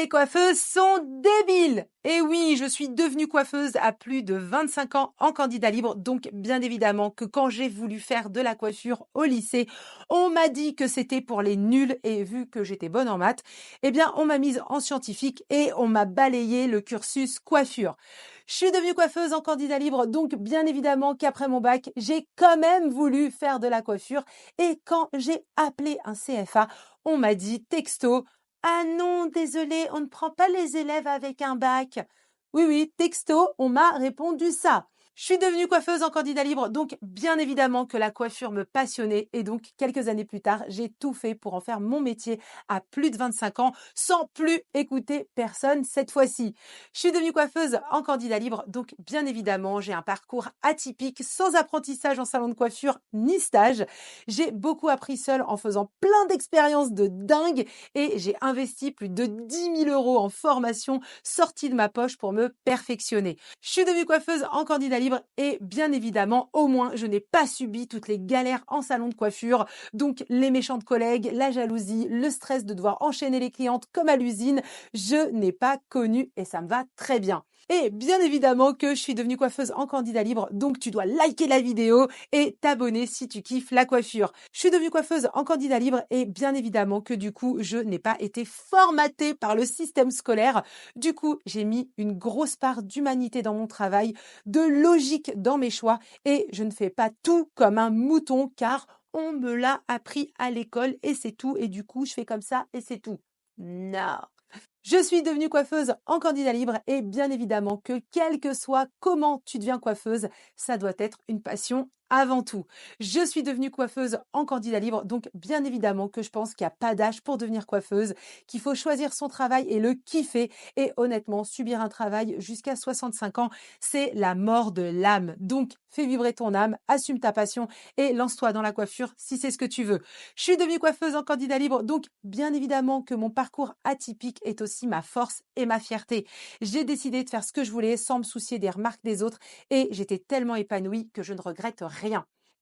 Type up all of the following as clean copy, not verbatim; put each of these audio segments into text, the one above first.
les coiffeuses sont débiles. Et oui, je suis devenue coiffeuse à plus de 25 ans en candidat libre, donc bien évidemment que quand j'ai voulu faire de la coiffure au lycée, on m'a dit que c'était pour les nuls et vu que j'étais bonne en maths, eh bien on m'a mise en scientifique et on m'a balayé le cursus coiffure. Je suis devenue coiffeuse en candidat libre, donc bien évidemment qu'après mon bac, j'ai quand même voulu faire de la coiffure et quand j'ai appelé un CFA, on m'a dit texto: ah non, désolé, on ne prend pas les élèves avec un bac. Oui, oui, texto, on m'a répondu ça. Je suis devenue coiffeuse en candidat libre, donc bien évidemment que la coiffure me passionnait et donc quelques années plus tard, j'ai tout fait pour en faire mon métier à plus de 25 ans sans plus écouter personne cette fois-ci. Je suis devenue coiffeuse en candidat libre, donc bien évidemment, j'ai un parcours atypique sans apprentissage en salon de coiffure ni stage. J'ai beaucoup appris seule en faisant plein d'expériences de dingue et j'ai investi plus de 10 000 euros en formation sortie de ma poche pour me perfectionner. Je suis devenue coiffeuse en candidat libre et bien évidemment, au moins, je n'ai pas subi toutes les galères en salon de coiffure, donc les méchantes collègues, la jalousie, le stress de devoir enchaîner les clientes comme à l'usine, je n'ai pas connu et ça me va très bien. Et bien évidemment que je suis devenue coiffeuse en candidat libre, donc tu dois liker la vidéo et t'abonner si tu kiffes la coiffure. Je suis devenue coiffeuse en candidat libre et bien évidemment que du coup, je n'ai pas été formatée par le système scolaire. Du coup, j'ai mis une grosse part d'humanité dans mon travail, de logique dans mes choix et je ne fais pas tout comme un mouton car on me l'a appris à l'école et c'est tout et du coup, je fais comme ça et c'est tout. Non. Je suis devenue coiffeuse en candidat libre et bien évidemment que quel que soit comment tu deviens coiffeuse, ça doit être une passion avant tout. Je suis devenue coiffeuse en candidat libre, donc bien évidemment que je pense qu'il n'y a pas d'âge pour devenir coiffeuse, qu'il faut choisir son travail et le kiffer. Et honnêtement, subir un travail jusqu'à 65 ans, c'est la mort de l'âme. Donc, fais vibrer ton âme, assume ta passion et lance-toi dans la coiffure si c'est ce que tu veux. Je suis devenue coiffeuse en candidat libre, donc bien évidemment que mon parcours atypique est aussi ma force et ma fierté. J'ai décidé de faire ce que je voulais sans me soucier des remarques des autres et j'étais tellement épanouie que je ne regrette rien.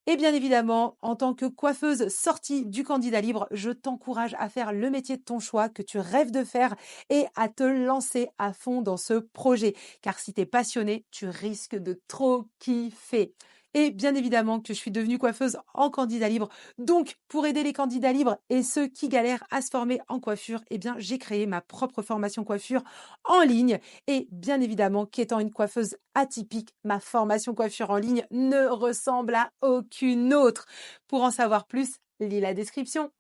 Et bien évidemment, en tant que coiffeuse sortie du candidat libre, je t'encourage à faire le métier de ton choix que tu rêves de faire et à te lancer à fond dans ce projet. Car si tu es passionné, tu risques de trop kiffer. Et bien évidemment que je suis devenue coiffeuse en candidat libre. Donc, pour aider les candidats libres et ceux qui galèrent à se former en coiffure, eh bien, j'ai créé ma propre formation coiffure en ligne. Et bien évidemment qu'étant une coiffeuse atypique, ma formation coiffure en ligne ne ressemble à aucune autre. Pour en savoir plus, lis la description.